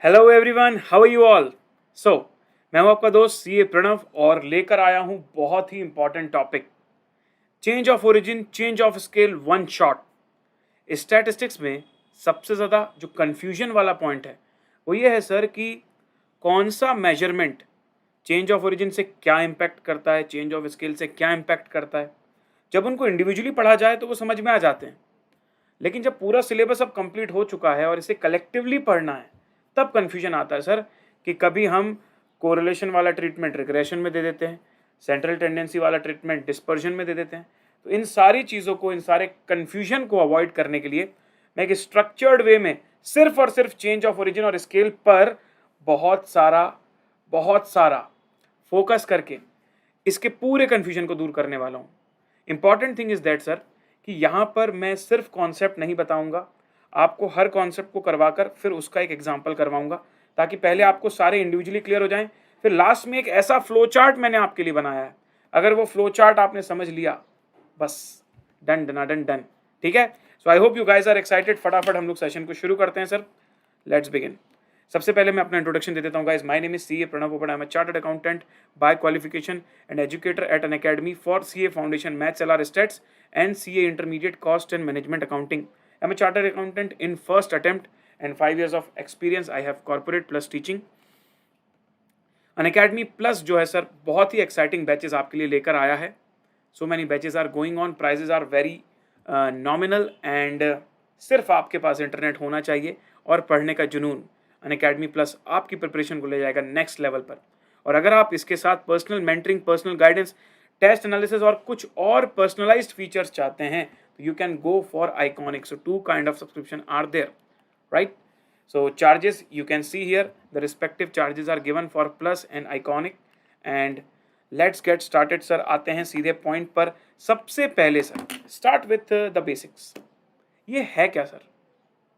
Hello everyone, how are you all. So मैं हूं आपका दोस्त सीए प्रणव और लेकर आया हूं बहुत ही important topic, change of origin, change of scale, one shot. Statistics में सबसे ज़्यादा जो कन्फ्यूजन वाला पॉइंट है वो ये है सर कि कौन सा मेजरमेंट चेंज ऑफ ओरिजिन से क्या इम्पैक्ट करता है, चेंज ऑफ स्केल से क्या इम्पैक्ट करता है। जब उनको इंडिविजुअली पढ़ा जाए तो वो समझ में आ जाते हैं, लेकिन जब पूरा सिलेबस अब कंप्लीट हो चुका है और इसे कलेक्टिवली पढ़ना है तब कन्फ्यूजन आता है सर कि कभी हम कोरिलेशन वाला ट्रीटमेंट रिग्रेशन में दे देते हैं, सेंट्रल टेंडेंसी वाला ट्रीटमेंट डिस्पर्जन में दे देते हैं। तो इन सारी चीज़ों को, इन सारे कन्फ्यूजन को अवॉइड करने के लिए मैं एक स्ट्रक्चर्ड वे में सिर्फ और सिर्फ चेंज ऑफ ओरिजिन और स्केल पर बहुत सारा फोकस करके इसके पूरे कन्फ्यूजन को दूर करने वाला हूँ। Important thing is that sir कि यहाँ पर मैं सिर्फ कॉन्सेप्ट नहीं बताऊंगा, आपको हर कॉन्सेप्ट को करवाकर फिर उसका एक एग्जाम्पल करवाऊंगा, ताकि पहले आपको सारे इंडिविजुअली क्लियर हो जाएं, फिर लास्ट में एक ऐसा फ्लो चार्ट मैंने आपके लिए बनाया है, अगर वो फ्लो चार्ट आपने समझ लिया बस डन डन डन डन। ठीक है, so I hope you guys are excited. फटाफट हम लोग सेशन को शुरू करते हैं सर, लेट्स बिगिन। सबसे पहले मैं अपना इंट्रोडक्शन दे देता हूँ guys. My name is CA Pranav Popat. I am a chartered accountant by qualification and educator at an academy for CA foundation maths LR stats and CA Intermediate Cost and Management Accounting. I'm a chartered accountant in first attempt and 5 years of experience I have corporate plus teaching. Unacademy Plus जो है sir बहुत ही exciting batches आपके लिए लेकर आया है। So many batches are going on, prices are very nominal and सिर्फ आपके पास इंटरनेट होना चाहिए और पढ़ने का जुनून। अनअकैडमी प्लस आपकी प्रिपरेशन को ले जाएगा नेक्स्ट लेवल पर। और अगर आप इसके साथ personal mentoring, personal guidance, test analysis और कुछ और पर्सनलाइज्ड फीचर्स चाहते हैं तो you can go for Iconic. So two kind of subscription are there, right. So charges you can see here, the respective charges are given for Plus and Iconic. And let's get started sir, आते हैं सीधे point पर। सबसे पहले sir start with the basics. ये है क्या सर?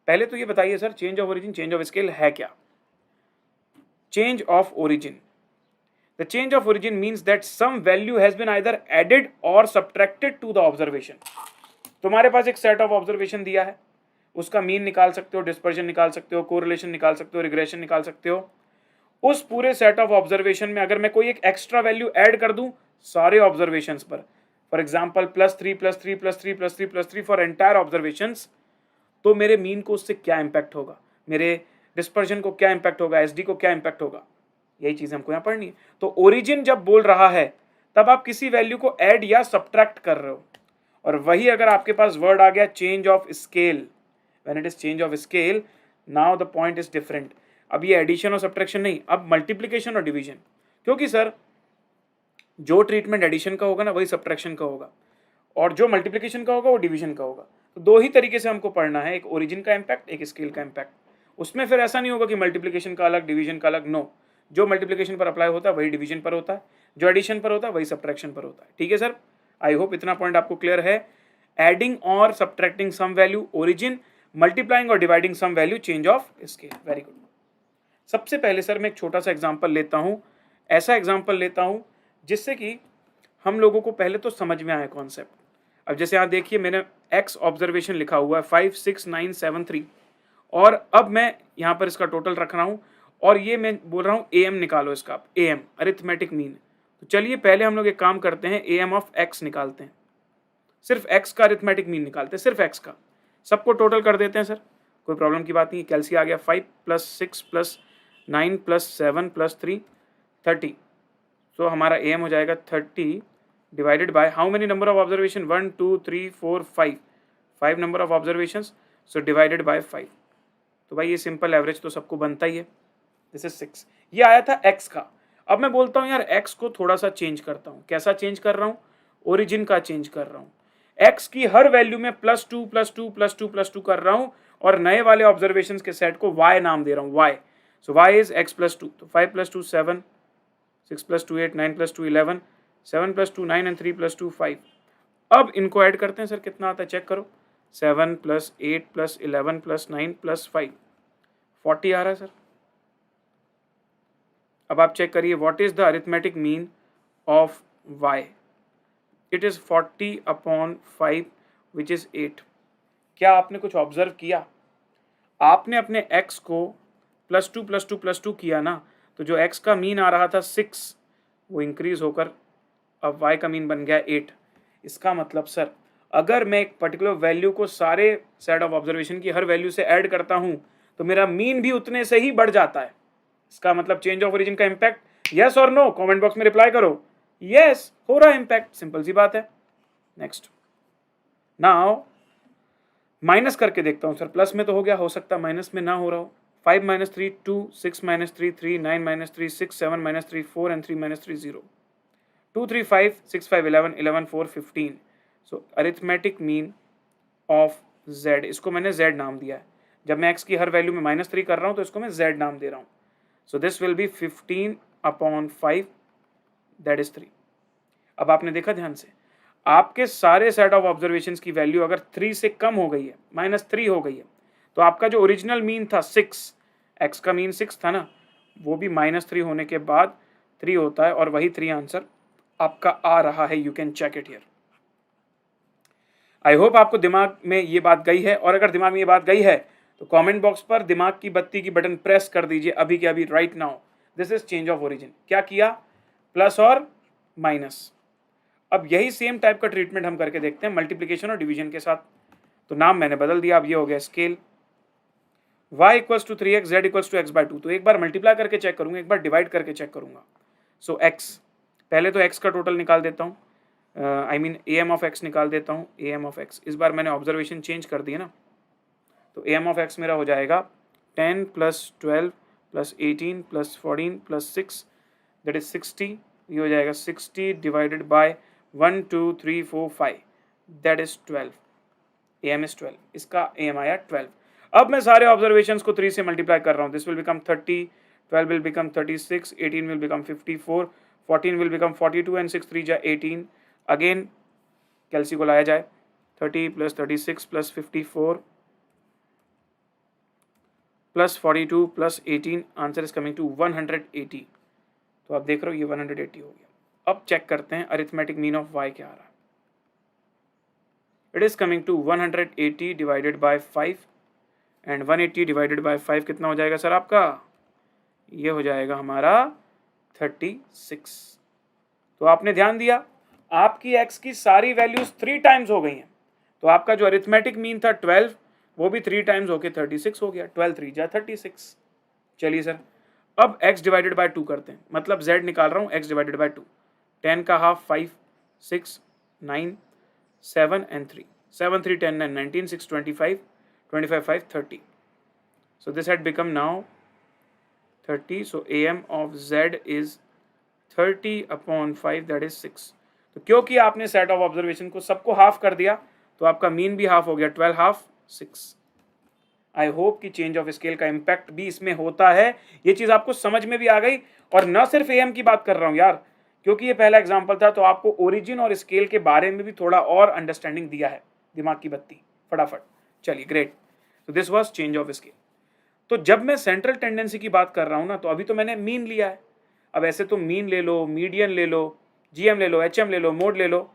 पहले तो ये बताइए sir, change of origin, change of scale है क्या? Change of origin, the change of origin means that some value has been either added or subtracted to the observation. तुम्हारे पास एक सेट ऑफ ऑब्जर्वेशन दिया है, उसका मीन निकाल सकते हो, डिस्पर्जन निकाल सकते हो, कोरिलेशन निकाल सकते हो, रिग्रेशन निकाल सकते हो। उस पूरे सेट ऑफ ऑब्जर्वेशन में अगर मैं कोई एक एक्स्ट्रा वैल्यू ऐड कर दूं सारे ऑब्जर्वेशंस पर, for example +3 +3 +3 +3 +3 for entire observations, तो मेरे मीन को उससे क्या इंपैक्ट होगा, मेरे डिस्पर्जन को क्या इंपैक्ट होगा, एसडी को क्या इंपैक्ट होगा, यही चीज हमको यहां पढ़नी है। तो ओरिजिन जब बोल रहा है तब आप किसी वैल्यू को ऐड या सब्ट्रैक्ट कर रहे हो, और वही अगर आपके पास वर्ड आ गया change of scale, when it is change of scale, now the point is different. अब ये एडिशन और सब्ट्रैक्शन नहीं, अब मल्टीप्लीकेशन और डिवीजन। क्योंकि सर जो ट्रीटमेंट एडिशन का होगा ना वही सब्ट्रैक्शन का होगा, और जो मल्टीप्लीकेशन का होगा वो डिवीजन का होगा। तो दो ही तरीके से हमको पढ़ना है, एक ओरिजिन का इम्पैक्ट, एक स्केल का इम्पैक्ट। उसमें फिर ऐसा नहीं होगा कि मल्टीप्लीकेशन का अलग, डिवीजन का अलग, नो। जो मल्टीप्लिकेशन पर अप्लाई होता है वही डिवीजन पर होता है, जो एडिशन पर होता है वही सब्ट्रैक्शन पर होता है। ठीक है सर, आई होप इतना पॉइंट आपको क्लियर है। एडिंग और subtracting some value origin, multiplying और dividing some value change of scale. Very good. सबसे पहले सर मैं एक छोटा सा एग्जांपल लेता हूं, ऐसा एग्जांपल लेता हूं जिससे कि हम लोगों को पहले तो समझ में आए कॉन्सेप्ट। अब जैसे आप देखिए, मैंने एक्स ऑब्जर्वेशन लिखा हुआ है 5 6 9 7 3, और अब मैं यहाँ पर इसका टोटल रख रहा हूँ, और ये मैं बोल रहा हूँ AM निकालो इसका, AM अरिथमेटिक मीन। तो चलिए पहले हम लोग एक काम करते हैं, AM ऑफ X निकालते हैं, सिर्फ X का अरिथमेटिक मीन निकालते हैं, सिर्फ X का, सबको टोटल कर देते हैं सर, कोई प्रॉब्लम की बात नहीं। कैलसी आ गया 5 + 6 + 9 + 7 + 3 30। सो हमारा AM हो जाएगा 30 divided by how many number of observation, 1 2 3 4 5 number of observation, so divided by 5। तो भाई ये सिंपल एवरेज तो सबको बनता ही है, दिस इज 6। ये आया था x का। अब मैं बोलता हूं यार x को थोड़ा सा चेंज करता हूं। कैसा चेंज कर रहा हूं? ओरिजिन का चेंज कर रहा हूं। x की हर वैल्यू में +2 +2 +2 +2 कर रहा हूं, और नए वाले ऑब्जर्वेशंस के सेट को y नाम दे रहा हूं, y। So y is x + 2। तो 5 + 2 7, 6 + 2 8, 9 + 2 11, 7 + 2 9 एंड 3 + 2 5। अब इनको ऐड करते हैं सर, कितना आता है चेक करो, 7 + 8 + 11 + 9 + 5, 40 आ रहा है सर। अब आप चेक करिए, what is the arithmetic mean of y? It is 40/5 which is 8। क्या आपने कुछ ऑब्जर्व किया? आपने अपने x को +2 किया ना, तो जो x का मीन आ रहा था 6 वो इंक्रीज होकर अब y का मीन बन गया 8। इसका मतलब सर अगर मैं एक पर्टिकुलर वैल्यू को सारे सेट ऑफ ऑब्जर्वेशन की हर वैल्यू से ऐड करता हूं तो मेरा मीन भी उतने से ही बढ़ जाता है। इसका मतलब चेंज ऑफ ओरिजिन का इंपैक्ट, यस और नो, कमेंट बॉक्स में रिप्लाई करो। यस, हो रहा है इंपैक्ट, सिंपल सी बात है। नेक्स्ट, नाउ माइनस करके देखता हूं सर, प्लस में तो हो गया, हो सकता माइनस में ना हो रहा हो। 5 - 3 2, 6 - 3 3, 9 - 3 6, 7 - 3 4 and 3 - 3 0, 2 3 5 6 5 11 11 4 15। So arithmetic mean of z, इसको मैंने z नाम दिया है। जब मैं x की हर वैल्यू में -3 कर रहा हूं तो इसको मैं z नाम दे रहा हूं। So this will be 15/5, that is 3। अब आपने देखा ध्यान से, आपके सारे सेट ऑफ ऑब्जर्वेशंस की वैल्यू अगर 3 से कम हो गई है, -3 हो गई है, तो आपका जो ओरिजिनल मीन था 6, x का मीन 6 था ना, वो भी -3 होने के बाद 3 होता है और वही 3 आंसर आपका आ रहा है। You can check it here. I hope आपको दिमाग में ये बात गई है, और अगर दिमाग में ये बात गई है तो कमेंट बॉक्स पर दिमाग की बत्ती की बटन प्रेस कर दीजिए अभी के अभी, right now. This is change of origin. क्या किया? प्लस और माइनस। अब यही सेम टाइप का ट्रीटमेंट हम करके देखते हैं मल्टीप्लिकेशन और डिवीजन के साथ। तो नाम मैंने बदल दिया, अब ये हो गया scale. y = 3x, z = x/2। तो एक बार मल्टीप्लाई करके चेक करूंगा, एक बार डिवाइड करके चेक करूंगा। सो x, पहले तो x का टोटल निकाल देता हूँ, I mean am of x निकाल देता हूँ। am ऑफ x, इस बार मैंने ऑब्जर्वेशन चेंज कर दिया ना, तो am ऑफ x मेरा हो जाएगा 10 + 12 + 18 + 14 + 6, दैट इज 60। ये हो जाएगा 60 divided by 1 2 3 4 5, that is 12। am is 12, इसका am आया 12। अब मैं सारे ऑब्जर्वेशंस को 3 से मल्टीप्लाई कर रहा हूँ। This will become 30, 12 will become 36, 18 will become 54, 14 will become 42 and 6 3 18। Again कैलसी को लाया जाए, 30 + 36 + 54 + 42 + 18, आंसर इज कमिंग टू 180। तो आप देख रहे हो ये 180 हो गया। अब चेक करते हैं अरिथमेटिक मीन ऑफ y क्या आ रहा है। It is coming to 180 divided by 5, and 180 divided by 5 कितना हो जाएगा सर आपका? ये हो जाएगा हमारा 36। तो आपने ध्यान दिया, आपकी x की सारी वैल्यूज 3 टाइम्स हो गई हैं, तो आपका जो अरिथमेटिक मीन था 12, वो भी 3 टाइम्स होके 36 हो गया। 12 3 जा 36। चलिए सर, अब x डिवाइडेड बाय 2 करते हैं, मतलब z निकाल रहा हूँ x डिवाइडेड बाय 2। 10 का half 5, 6 9 7 and 3, 7 3 10 9 19, 6 25, 25 5 30। So this had become now 30. So am of z is 30/5, that is 6। तो क्योंकि आपने सेट ऑफ ऑब्जर्वेशन को सबको हाफ कर दिया तो आपका मीन भी हाफ हो गया, 12 हाफ 6। आई होप कि चेंज ऑफ स्केल का इंपैक्ट भी इसमें होता है, ये चीज आपको समझ में भी आ गई। और न सिर्फ एम की बात कर रहा हूं यार, क्योंकि ये पहला एग्जांपल था तो आपको ओरिजिन और स्केल के बारे में भी थोड़ा और अंडरस्टैंडिंग दिया है। दिमाग की बत्ती फटाफट। चलिए ग्रेट। तो this was change of scale. तो जब मैं सेंट्रल टेंडेंसी की बात कर रहा हूं ना, तो अभी तो मैंने मीन लिया है। अब ऐसे तो मीन ले लो, मीडियन ले लो, जीएम ले लो, एचएम ले लो, मोड ले लो,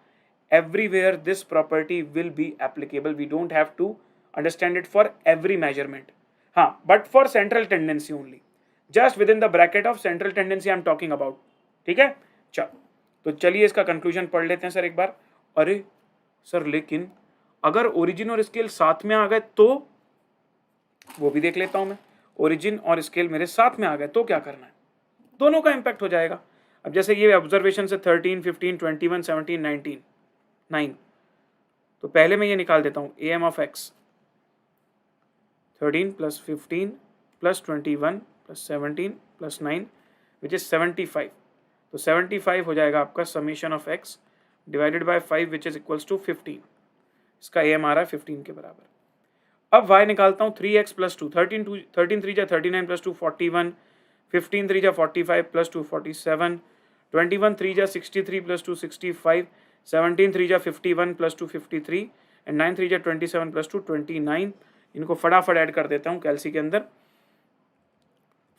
everywhere this property will be applicable. We don't have to understand it for every measurement. हाँ, but for central tendency only, just within the bracket of central tendency I'm talking about। ठीक है, चल तो चलिए इसका conclusion पढ़ लेते हैं सर एक बार। अरे सर, लेकिन अगर ओरिजिन और स्केल साथ में आ गए तो वो भी देख लेता हूं मैं। ओरिजिन और स्केल मेरे साथ में आ गए तो क्या करना है? दोनों का इंपैक्ट हो जाएगा। अब जैसे ये ऑब्जर्वेशन से 13 15 21 17 19 9, तो पहले मैं ये निकाल देता हूँ am of x 13 + 15 + 21 + 17 + 9 which is 75। तो 75 हो जाएगा आपका summation of x divided by 5 which is equals to 15। इसका am आ रहा है 15 के बराबर। अब y निकालता हूँ 3x + 2, 13 3 जा 39 + 2 41, 15 3 जा 45 + 2 47, 21 3 जा 63 + 2 65, 17 3 जा 51 + 2 53, एंड 9 3 जा 27 + 2 29। इनको फटाफट ऐड कर देता हूँ कैलसी के अंदर।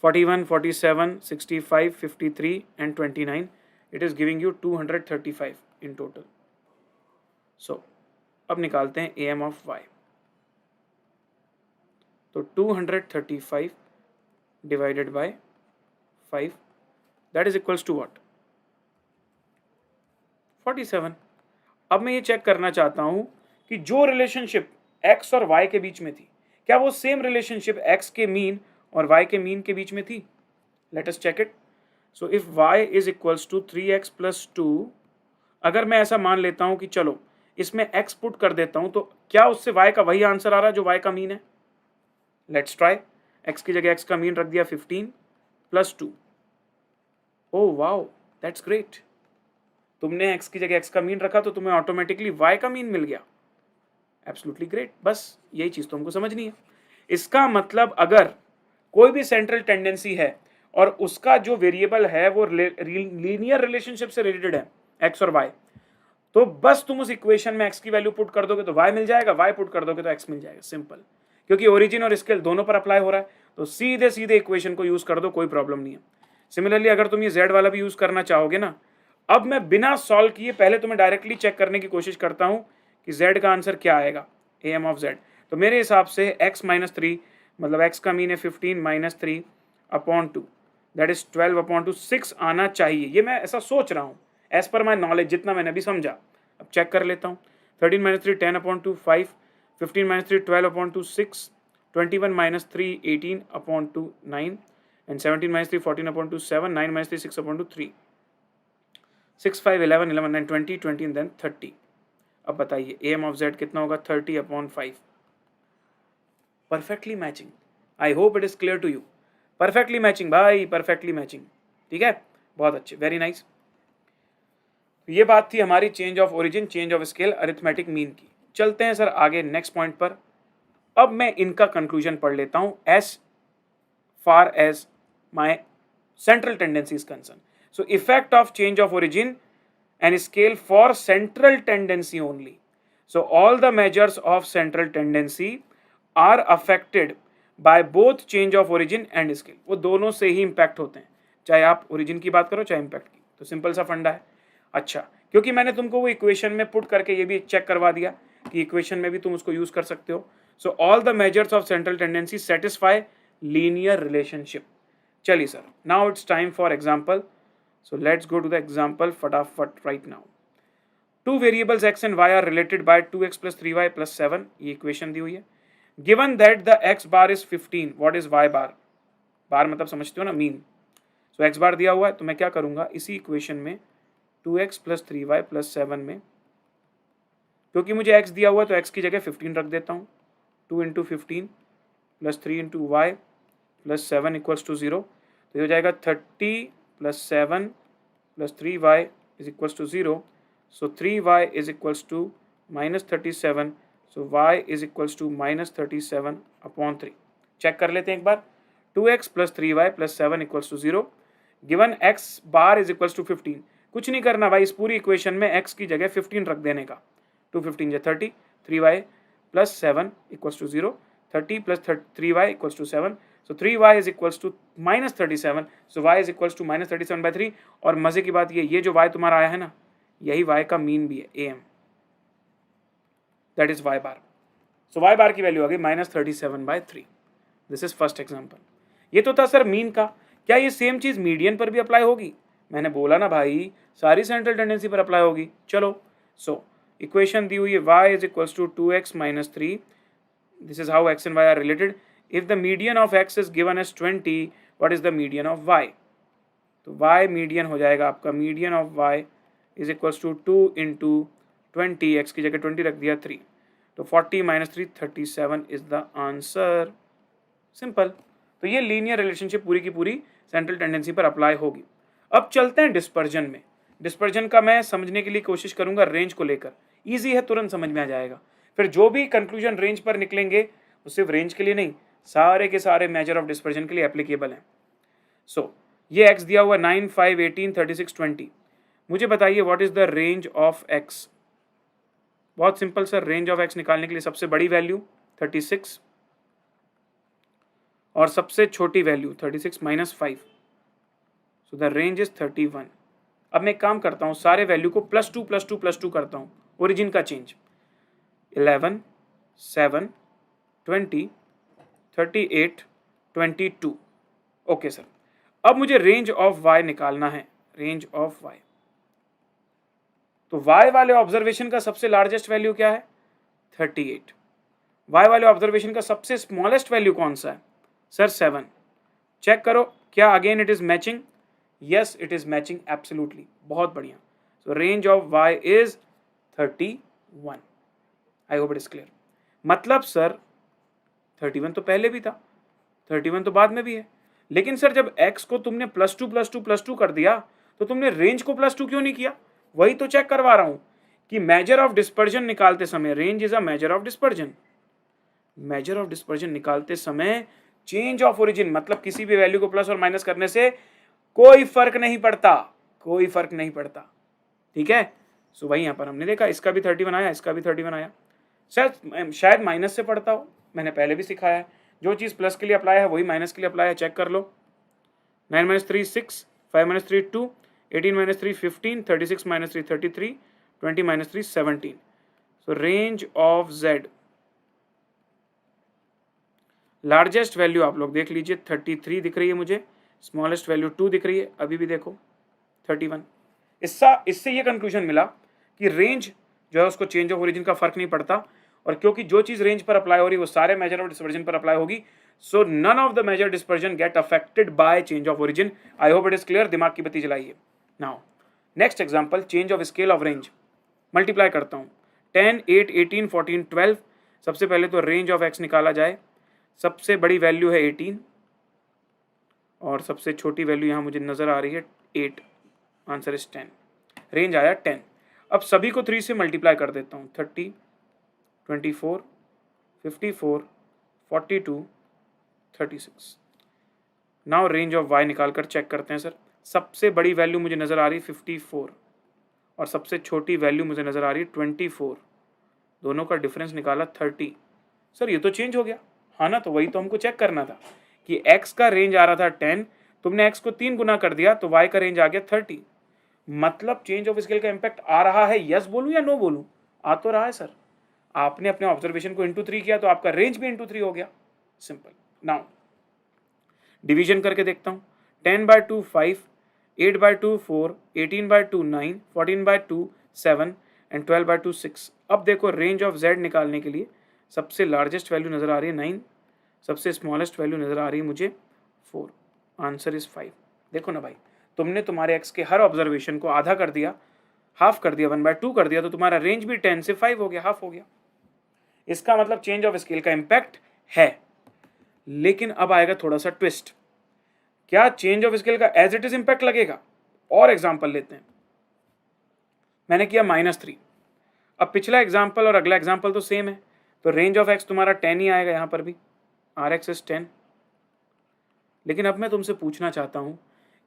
41 47 65 53 and 29, it is giving you 235 in total. So अब निकालते हैं am ऑफ y। तो 235 divided by 5, that is equals to what, 47। अब मैं ये चेक करना चाहता हूं कि जो रिलेशनशिप x और y के बीच में थी, क्या वो सेम रिलेशनशिप x के मीन और y के मीन के बीच में थी। Let us check it. So if y is equals to 3x plus 2, अगर मैं ऐसा मान लेता हूं कि चलो इसमें x पुट कर देता हूं, तो क्या उससे y का वही आंसर आ रहा है जो y का मीन है। Let's try. x की जगह x का मीन रख दिया 15 plus 2। Oh wow, that's great. तुमने x की जगह x का मीन रखा तो तुम्हें ऑटोमेटिकली y का मीन मिल गया। Absolutely great. बस यही चीज तो हमको समझनी है। इसका मतलब अगर कोई भी सेंट्रल टेंडेंसी है और उसका जो वेरिएबल है वो लीनियर रिलेशनशिप से रिलेटेड है, x और y, तो बस तुम उस इक्वेशन में x की वैल्यू पुट कर दोगे तो y मिल जाएगा, y पुट कर दोगे तो x मिल जाएगा। सिंपल। क्योंकि ओरिजिन और स्केल दोनों पर अप्लाई हो रहा है, तो सीधे सीधे इक्वेशन को यूज कर दो, कोई प्रॉब्लम नहीं है। सिमिलरली अगर तुम ये z वाला भी यूज करना चाहोगे ना, अब मैं बिना सॉल्व किए पहले तुम्हें डायरेक्टली चेक करने की कोशिश करता हूं कि z का आंसर क्या आएगा, am ऑफ z। तो मेरे हिसाब से x माइनस 3, मतलब x का मीन है 15 minus 3 upon 2, that is 12 upon 2, 6 आना चाहिए। ये मैं ऐसा सोच रहा हूँ एज पर माई नॉलेज, जितना मैंने अभी समझा। अब चेक कर लेता हूँ। 13 minus 3 10 upon 2 5, 15 minus 3 12 upon 2 6, 21 minus 3 18 upon 2 9, and 17 minus 3 14 upon 2 7, 9 minus 3 6 upon 2 3, 6 5 11 11 9 20 20 and then 30। अब बताइए am ऑफ z कितना होगा, 30 अपॉन 5। Perfectly matching. I hope it is clear to you. Perfectly matching भाई, परफेक्टली मैचिंग। ठीक है, बहुत अच्छे, वेरी नाइस। ये बात थी हमारी change of origin, change of scale, arithmetic mean की। चलते हैं सर आगे नेक्स्ट पॉइंट पर। अब मैं इनका कंक्लूजन पढ़ लेता हूं as far as my central tendency is concern. So effect of change of origin and scale for central tendency only. So all the measures of central tendency are affected by both change of origin and scale. वो दोनों से ही impact होते हैं, चाहे आप origin की बात करो चाहे इम्पैक्ट की। तो सिंपल सा फंडा है। अच्छा, क्योंकि मैंने तुमको वो इक्वेशन में पुट करके ये भी चेक करवा दिया कि इक्वेशन में भी तुम उसको यूज कर सकते हो। So all the measures of central tendency satisfy linear relationship. चलिए sir, now it's time for example. So let's go to the example फटाफट right now. Two variables x and y are related by 2x plus 3y plus 7. ये equation दी हुई है। Given that the x bar is 15, what is y bar? बार मतलब समझते हो ना, mean. So x bar दिया हुआ है, तो मैं क्या करूंगा इसी इक्वेशन में 2x plus 3y plus 7 में, क्योंकि मुझे x दिया हुआ है तो x की जगह 15 रख देता हूँ। 2 into 15 plus 3 into y plus 7 equals to 0। तो ये हो जाएगा 30 plus 7 plus 3y is equals to 0. So 3y is equals to minus 37. So y is equals to minus 37 upon 3. Check कर लेते हैं एक बार। 2x plus 3y plus 7 equals to 0. Given x bar is equals to 15. कुछ नहीं करना भाई, इस पूरी इक्वेशन में x की जगह 15 रख देने का। 2 15 is 30, 3y plus 7 equals to 0. 30 plus 3y equals to 7. So 3y is equals to minus 37. So y is equals to minus 37 by 3. और मजे की बात ये जो y तुम्हारा आया है ना, यही y का मीन भी है, am. That is y bar. So y bar की वैल्यू आ गई minus 37 by 3. This is first example. ये तो था सर मीन का। क्या ये सेम चीज मीडियन पर भी अप्लाई होगी? मैंने बोला ना भाई, सारी सेंट्रल टेंडेंसी पर अप्लाई होगी। चलो, सो इक्वेशन दी हुई है y is equals to 2x minus 3. This is how x and y are related. If the median of x is given as 20, what is the median of y? तो y median हो जाएगा आपका, median of y is equals to 2 into 20, x की जगह 20 रख दिया 3, तो 40 minus 3 37 is the answer. Simple. तो ये लीनियर रिलेशनशिप पूरी की पूरी सेंट्रल टेंडेंसी पर अप्लाई होगी। अब चलते हैं डिस्पर्जन में। डिस्पर्जन का मैं समझने के लिए कोशिश करूंगा रेंज को लेकर। ईजी है, तुरंत समझ में आ जाएगा। फिर जो भी कंक्लूजन रेंज पर निकलेंगे वो सिर्फ रेंज के लिए नहीं, सारे के सारे मेजर ऑफ डिस्पर्जन के लिए एप्लीकेबल हैं। सो ये x दिया हुआ 9 5 18 36 20। मुझे बताइए what is the range of x। बहुत simple sir, range of x निकालने के लिए सबसे बड़ी वैल्यू 36 और सबसे छोटी value 36 minus 5। So the range is 31। अब मैं एक काम करता हूँ, सारे वैल्यू को प्लस टू करता हूँ, ओरिजिन का चेंज 11 7 20 38 22। ओके सर, अब मुझे रेंज ऑफ वाई निकालना है, रेंज ऑफ वाई। तो वाई वाले ऑब्जर्वेशन का सबसे लार्जेस्ट वैल्यू क्या है? 38। वाई वाले ऑब्जर्वेशन का सबसे स्मॉलेस्ट वैल्यू कौन सा है? सर 7। चेक करो क्या again it is matching? Yes it is matching absolutely, बहुत बढ़िया। So range of y is 31। I hope it is clear. मतलब सर 31 तो पहले भी था, 31 तो बाद में भी है, लेकिन सर जब x को तुमने +2 कर दिया तो तुमने रेंज को +2 क्यों नहीं किया? वही तो चेक करवा रहा हूं कि मेजर ऑफ डिस्पर्जन निकालते समय, range is a major of dispersion, major of dispersion निकालते समय चेंज ऑफ ओरिजिन, मतलब किसी भी वैल्यू को प्लस और माइनस करने से कोई फर्क नहीं पड़ता, कोई फर्क नहीं पड़ता, ठीक है। सो वही यहां पर हमने देखा, इसका भी 31 आया, इसका भी 31 आया। शायद माइनस से पढ़ता हो, मैंने पहले भी सिखाया है, जो चीज़ प्लस के लिए अप्लाई है वही माइनस के लिए अप्लाई है, चेक कर लो। 9 - 3 6, 5 - 3 2, 18 - 3 15, 36 - 3 33, 20 - 3 17। सो range of Z largest value आप लोग देख लीजिए, 33 दिख रही है मुझे, स्मॉलेस्ट वैल्यू 2 दिख रही है, अभी भी देखो 31। इससे ये कंक्लूजन मिला कि रेंज जो है उसको चेंज ऑफ ओरिजिन का फर्क नहीं पड़ता, और क्योंकि जो चीज रेंज पर अप्लाई हो रही है वो सारे मेजर ऑफ डिस्पर्जन पर अप्लाई होगी, so none of the measure dispersion get affected by change of origin. I hope it is clear, दिमाग की बत्ती जलाइए। Now next example, change of scale of range. Multiply करता हूं, 10 8 18 14 12। सबसे पहले तो रेंज ऑफ एक्स निकाला जाए, सबसे बड़ी वैल्यू है 18 और सबसे छोटी वैल्यू यहां मुझे नजर आ रही है 8, आंसर इज 10, रेंज आया 10। अब सभी को 3 से मल्टीप्लाई कर देता हूं, 30 24 54 42 36। नाउ रेंज ऑफ वाई निकालकर चेक करते हैं सर। सबसे बड़ी वैल्यू मुझे नज़र आ रही 54 और सबसे छोटी वैल्यू मुझे नज़र आ रही 24, दोनों का डिफरेंस निकाला 30। सर ये तो चेंज हो गया, हाँ ना, तो वही तो हमको चेक करना था कि x का रेंज आ रहा था 10, तुमने x को 3 गुना कर दिया तो y का रेंज आ गया 30। मतलब चेंज ऑफ स्केल का इंपैक्ट आ रहा है, यस बोलूं या नो बोलूं? आ तो रहा है सर, आपने अपने ऑब्जर्वेशन को इंटू 3 किया तो आपका रेंज भी इंटू 3 हो गया, सिंपल। नाउ डिवीजन करके देखता हूँ, 10/2 5, 8/2 4, 18/2 9, 14/2 7 एंड 12/2 6। अब देखो रेंज ऑफ z निकालने के लिए सबसे लार्जेस्ट वैल्यू नज़र आ रही है 9, सबसे स्मॉलेस्ट वैल्यू नज़र आ रही है मुझे 4, आंसर इज 5। देखो ना भाई, तुमने तुम्हारे x के हर ऑब्जर्वेशन को आधा कर दिया, हाफ कर दिया, 1/2 कर दिया, तो तुम्हारा रेंज भी 10 से 5 हो गया, हाफ हो गया। इसका मतलब चेंज ऑफ स्केल का इंपैक्ट है। लेकिन अब आएगा थोड़ा सा ट्विस्ट, क्या चेंज ऑफ स्केल का एज इट इज इंपैक्ट लगेगा? और एग्जांपल लेते हैं, मैंने किया -3। अब पिछला एग्जांपल और अगला एग्जांपल तो सेम है, तो रेंज ऑफ एक्स तुम्हारा 10 ही आएगा यहां पर भी, आर एक्स इज 10। लेकिन अब मैं तुमसे पूछना चाहता हूं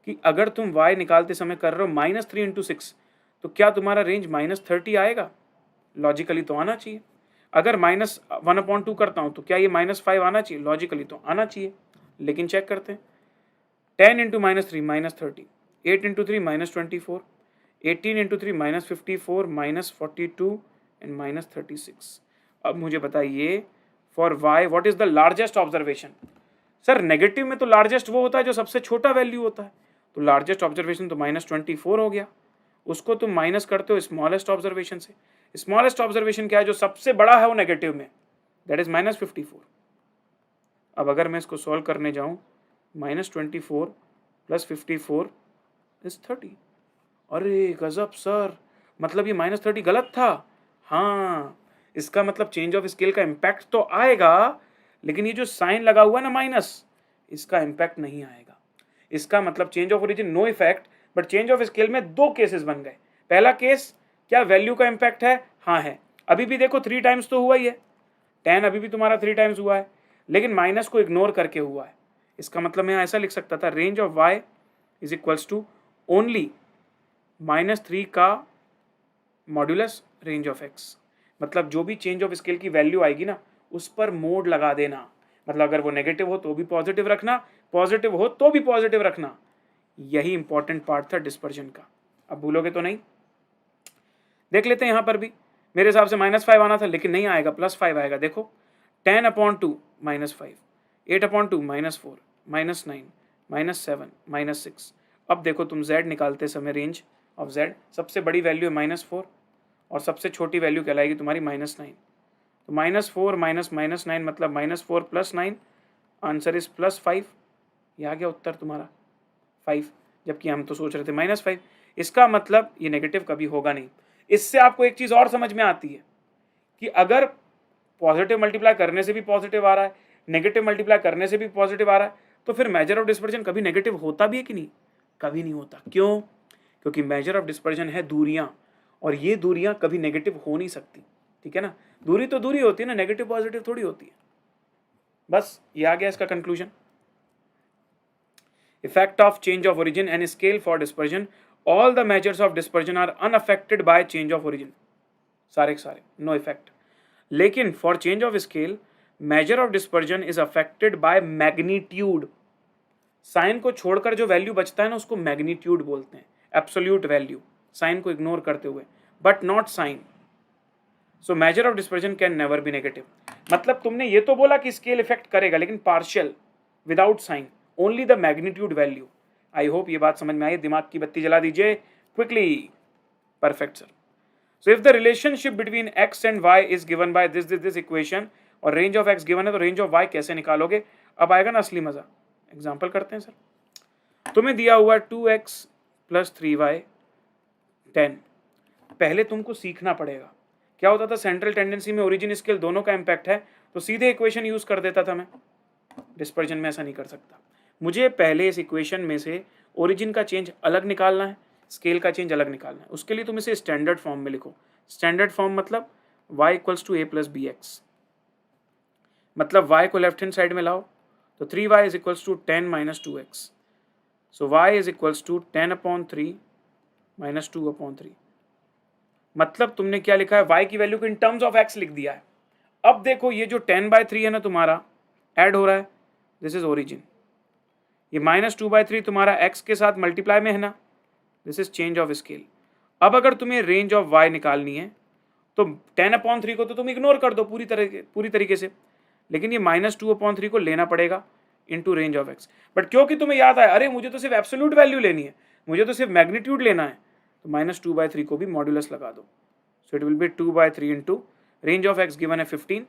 कि अगर तुम y निकालते समय कर रहे हो -3 × 6, तो क्या तुम्हारा रेंज -30 आएगा? लॉजिकली तो आना चाहिए। अगर -1/2 करता हूं तो क्या ये -5 आना चाहिए? लॉजिकली तो आना चाहिए। लेकिन चेक करते हैं, 10 × -3 -30, 8 × 3 -24, 18 × 3 -54, -42 एंड -36। अब मुझे बताइए for y what is the largest observation? Sir negative में तो लार्जेस्ट वो होता है जो सबसे छोटा वैल्यू होता है, तो लार्जेस्ट ऑब्जर्वेशन तो -24 हो गया, उसको तुम माइनस करते हो स्मॉलेस्ट ऑब्जर्वेशन से। स्मॉलेस्ट ऑब्जर्वेशन क्या है? जो सबसे बड़ा है वो नेगेटिव में, दैट इज -54। अब अगर मैं इसको सॉल्व करने जाऊं, -24 + 54 इज 30। अरे गजब सर, मतलब ये -30 गलत था। हाँ, इसका मतलब चेंज ऑफ स्केल का इंपैक्ट तो आएगा, लेकिन ये जो साइन लगा हुआ है ना माइनस, इसका इंपैक्ट नहीं आएगा। इसका मतलब change of origin no effect, but change of scale में 2 केसेस बन गए। पहला केस, क्या वैल्यू का इंपैक्ट है? हाँ है, अभी भी देखो 3 टाइम्स तो हुआ ही है, 10 अभी भी तुम्हारा 3 टाइम्स हुआ है, लेकिन माइनस को इग्नोर करके हुआ है। इसका मतलब मैं ऐसा लिख सकता था, range of y is equals to only -3 का मॉड्यूलस रेंज ऑफ x। मतलब जो भी चेंज ऑफ स्केल की वैल्यू आएगी ना, उस पर मोड लगा देना। मतलब अगर वो नेगेटिव हो तो भी पॉजिटिव रखना, पॉजिटिव हो तो भी पॉजिटिव रखना। यही इंपॉर्टेंट पार्ट था डिस्पर्जन का। अब भूलोगे तो नहीं। देख लेते हैं यहां पर भी, मेरे हिसाब से -5 आना था, लेकिन नहीं आएगा, +5 आएगा। देखो 10/2 -5, 8/2 -4, -9, -7 -6। अब देखो तुम z निकालते समय रेंज ऑफ z, सबसे बड़ी वैल्यू है -4 और सबसे छोटी वैल्यू कहलाएगी तुम्हारी -9। तो -4 -9 मतलब -4 + 9, आंसर इज +5। ये आ गया उत्तर तुम्हारा 5, जबकि हम तो सोच रहे थे -5। इसका मतलब ये नेगेटिव कभी होगा नहीं। इससे आपको एक चीज और समझ में आती है कि अगर पॉजिटिव मल्टीप्लाई करने से भी पॉजिटिव आ रहा है, नेगेटिव मल्टीप्लाई करने से भी पॉजिटिव आ रहा है, तो फिर मेजर ऑफ डिस्पर्जन कभी नेगेटिव होता भी है कि नहीं? कभी नहीं होता। क्यों? क्योंकि मेजर ऑफ डिस्पर्जन है दूरियां, और ये दूरियां कभी नेगेटिव हो नहीं सकती। ठीक है ना? दूरी तो दूरी होती है ना, नेगेटिव पॉजिटिव थोड़ी होती है। बस ये आ गया इसका conclusion. Effect of change of origin and scale for dispersion. All the measures of dispersion are unaffected by change of origin. सारे सारे no effect. लेकिन for change of scale, measure of dispersion is affected by magnitude. Sign को छोड़कर जो value बचता है ना उसको मैग्नीट्यूड बोलते हैं, एब्सोल्यूट वैल्यू, साइन को इग्नोर करते हुए, but not sign. So measure of dispersion can never be negative. मतलब तुमने ये तो बोला कि स्केल इफेक्ट करेगा, लेकिन partial, without sign, only the magnitude value. I hope ये बात समझ में आई। दिमाग की बत्ती जला दीजिए quickly. Perfect sir. So if the relationship between x and y is given by this equation, और रेंज ऑफ एक्स गिवन है, तो रेंज ऑफ वाई कैसे निकालोगे? अब आएगा ना असली मजा। एग्जाम्पल करते हैं सर। तुम्हें दिया हुआ 2x + 3y 10। पहले तुमको सीखना पड़ेगा। क्या होता था सेंट्रल टेंडेंसी में, ओरिजिन स्केल दोनों का इंपैक्ट है, तो सीधे इक्वेशन यूज कर देता था मैं। डिस्पर्जन में ऐसा नहीं कर सकता। मुझे पहले इस इक्वेशन में से ओरिजिन का चेंज अलग निकालना है, स्केल का चेंज अलग निकालना है। उसके लिए तुम इसे स्टैंडर्ड फॉर्म में लिखो। स्टैंडर्ड फॉर्म मतलब y = a + bx, मतलब y को लेफ्ट हैंड साइड में लाओ, तो 3y = 10 - 2x। सो y = 10/3 - 2/3। मतलब तुमने क्या लिखा है? y की वैल्यू को इन टर्म्स ऑफ x लिख दिया है। अब देखो ये जो 10/3 है ना तुम्हारा, ऐड हो रहा है, दिस इज ओरिजिन। ये -2/3 तुम्हारा x के साथ मल्टीप्लाई में है ना, this is change of scale. अब अगर तुम्हें रेंज ऑफ y निकालनी है तो 10/3 को तो तुम इग्नोर कर दो पूरी तरीके से, लेकिन ये -2/3 को लेना पड़ेगा into range of x। But क्योंकि तुम्हें याद आया, अरे मुझे तो सिर्फ एब्सोल्यूट वैल्यू लेनी है, मुझे तो सिर्फ मैग्नीट्यूड लेना है, तो -2/3 को भी मॉड्यूलस लगा दो। So it will B 2/3 into range of x given है 15,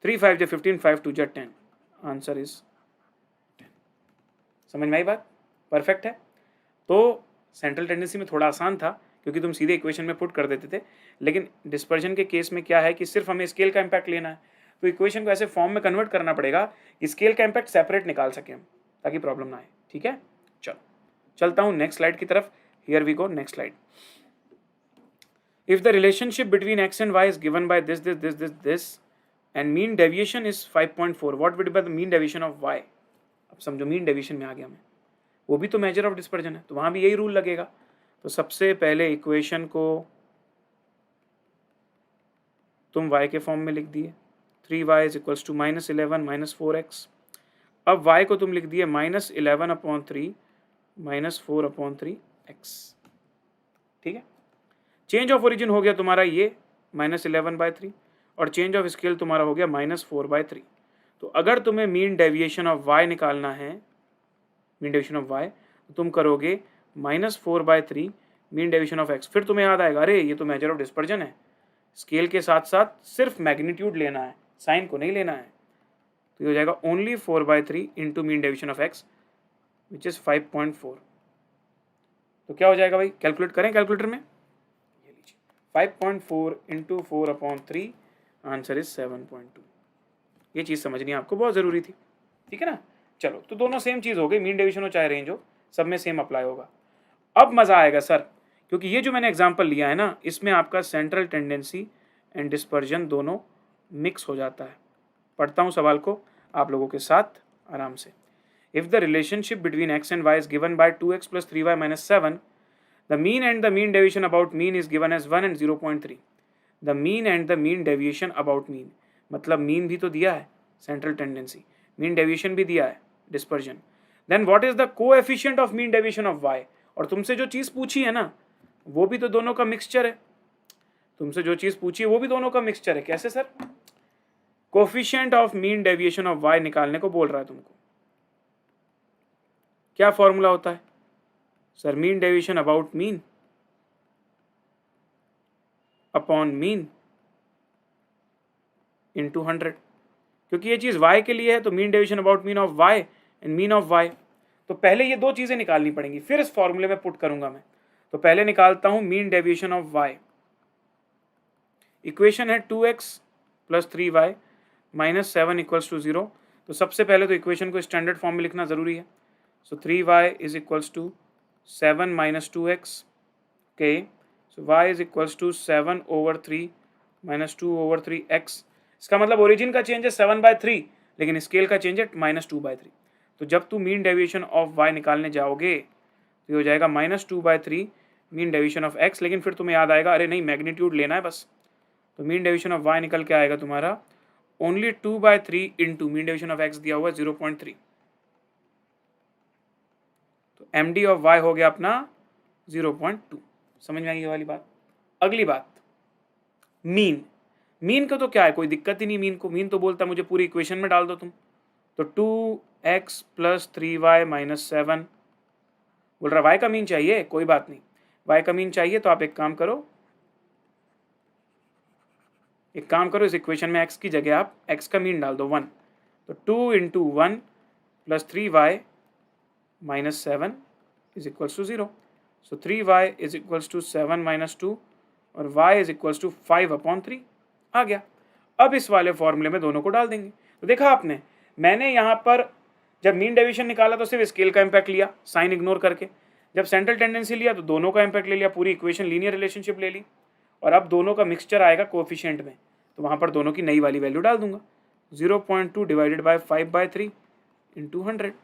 3 5 = 15, 5 2 = 10। Answer is 10। समझ में आई बात? परफेक्ट है। तो सेंट्रल टेंडेंसी में थोड़ा आसान था क्योंकि तुम सीधे इक्वेशन में पुट कर देते थे, लेकिन डिस्पर्जन के केस में क्या है कि सिर्फ हमें स्केल का इंपैक्ट लेना है, तो इक्वेशन को ऐसे फॉर्म में कन्वर्ट करना पड़ेगा कि स्केल का इंपैक्ट सेपरेट निकाल सकें हम, ताकि प्रॉब्लम ना आए। ठीक है, चलो चलता हूँ नेक्स्ट स्लाइड की तरफ। Here we go, next slide. If the relationship between x and y is given by this and mean deviation is 5.4, what would be the mean deviation of y? अब समझो मीन डेविएशन में आ गया मैं, वो भी तो मेजर ऑफ डिस्पर्जन है, तो वहां भी यही रूल लगेगा। तो सबसे पहले इक्वेशन को तुम y के फॉर्म में लिख दिए, 3y = -11 - 4x। अब y को तुम लिख दिए -11/3 - 4/3x। ठीक है, चेंज ऑफ ओरिजिन हो गया तुम्हारा ये -11/3, और चेंज ऑफ स्केल तुम्हारा हो गया -4/3। तो अगर तुम्हें मीन डेविएशन ऑफ y निकालना है, मीन डेविएशन ऑफ y, तो तुम करोगे -4/3 मीन डेविएशन ऑफ x। फिर तुम्हें याद आएगा, अरे ये तो मेजर ऑफ डिस्पर्जन है, स्केल के साथ साथ सिर्फ मैग्नीट्यूड लेना है, साइन को नहीं लेना है। तो ये हो जाएगा only 4/3 into mean deviation of x which is 5.4। तो क्या हो जाएगा भाई? कैलकुलेट करें कैलकुलेटर में, ये लीजिए 5.4 इंटू 4/3, आंसर इज 7.2। ये चीज़ समझनी आपको बहुत ज़रूरी थी। ठीक है ना? चलो, तो दोनों सेम चीज़ हो गई, मीन डेविएशन हो चाहे रेंज हो, सब में सेम अप्लाई होगा। अब मज़ा आएगा सर, क्योंकि ये जो मैंने एग्जांपल लिया है ना, इसमें आपका सेंट्रल टेंडेंसी एंड डिस्पर्जन दोनों मिक्स हो जाता है। पढ़ता हूँ सवाल को आप लोगों के साथ आराम से। If the relationship between x and y is given by 2x + 3y - 7, the mean and the mean deviation about mean is given as 1 and 0.3। The mean and the mean deviation about mean, मतलब mean भी तो दिया है central tendency, mean deviation भी दिया है dispersion. Then what is the coefficient of mean deviation of y? और तुमसे जो चीज़ पूछी है ना, वो भी तो दोनों का मिक्सचर है। तुमसे जो चीज़ पूछी है वो भी दोनों का मिक्सचर है। कैसे sir? Coefficient of mean deviation of y निकालने को बोल रहा है तुमको। क्या फॉर्मूला होता है sir? Mean deviation about mean upon mean into 100, क्योंकि ये चीज़ y के लिए है तो mean deviation about mean of y and mean of y। तो पहले ये दो चीज़ें निकालनी पड़ेंगी, फिर इस फॉर्मूले में पुट करूंगा मैं। तो पहले निकालता हूं mean deviation of y। Equation है 2x plus 3y minus 7 equals to 0। तो सबसे पहले तो इक्वेशन को स्टैंडर्ड फॉर्म में लिखना ज़रूरी है। So 3y is equals to 7 minus 2x। Okay, so y is equals to 7 over 3 minus 2 over 3x। इसका मतलब ओरिजिन का चेंज है 7/3, लेकिन स्केल का चेंज है -2/3। तो जब तू मीन डेविएशन ऑफ y निकालने जाओगे तो हो जाएगा -2/3 मीन डेविएशन ऑफ x। लेकिन फिर तुम्हें याद आएगा अरे नहीं, मैग्नीट्यूड लेना है बस। तो मीन डेविएशन ऑफ y निकल के आएगा तुम्हारा only 2/3 into mean deviation of x दिया हुआ है 0.3। तो md ऑफ y हो गया अपना 0.2। समझ में आई ये वाली बात? अगली बात, मीन। मीन का तो क्या है, कोई दिक्कत ही नहीं मीन को। मीन तो बोलता है मुझे पूरी इक्वेशन में डाल दो तुम। तो 2x प्लस 3y माइनस 7 बोल रहा y का मीन चाहिए, कोई बात नहीं, y का मीन चाहिए तो आप एक काम करो, इस इक्वेशन में x की जगह आप x का मीन डाल दो 1। तो 2 इंटू 1 plus 3y minus 7 is equals to 0। So 3y is equals to 7 minus 2 और y इज इक्वल्स टू 5/3 आ गया। अब इस वाले फॉर्मूले में दोनों को डाल देंगे। तो देखा आपने, मैंने यहाँ पर जब मीन डेविएशन निकाला तो सिर्फ स्केल का इम्पैक्ट लिया, साइन इग्नोर करके। जब सेंट्रल टेंडेंसी लिया तो दोनों का इम्पैक्ट ले लिया, पूरी इक्वेशन लीनियर रिलेशनशिप ले ली। और अब दोनों का मिक्सचर आएगा कोएफिशिएंट में, तो वहाँ पर दोनों की नई वाली वैल्यू डाल दूंगा। 0.2 डिवाइडेड बाय 5/3 इंटू 100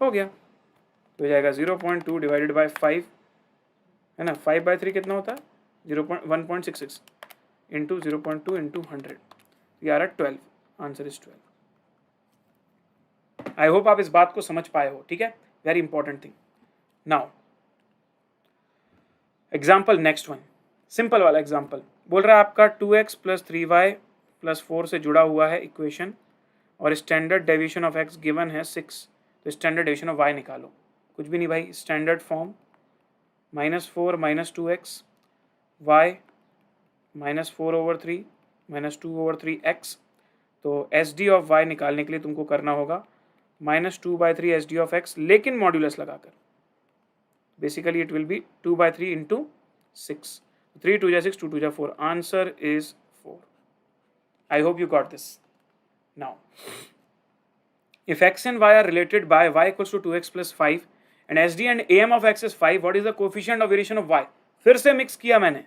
हो गया। तो हो जाएगा 0.2 डिवाइडेड बाय 5 है ना, 5/3 कितना होता है 1.66 इंटू 0.2 इंटू 100, ये आ रहा है 12। Answer is 12। आई होप आप इस बात को समझ पाए हो, ठीक है। Very important thing. Now example next one, simple वाला एग्जाम्पल। बोल रहा है आपका 2x प्लस 3y प्लस 4 से जुड़ा हुआ है इक्वेशन और standard deviation of x given है 6। तो स्टैंडर्ड डेविएशन ऑफ y निकालो। कुछ भी नहीं भाई, standard form -4 minus 2x y minus 4/3 minus 2/3x। तो एस डी ऑफ y निकालने के लिए तुमको करना होगा -2/3 एस डी ऑफ x, लेकिन मॉड्यूलस लगाकर। Basically it will B 2/3 into 6। 3 2 6, 2 2 4। Answer is 4। I hope you got this. Now if x and y are related by y equals to 2x plus 5 and SD and AM of x is 5, what is the coefficient of variation of y? फिर से mix किया मैंने।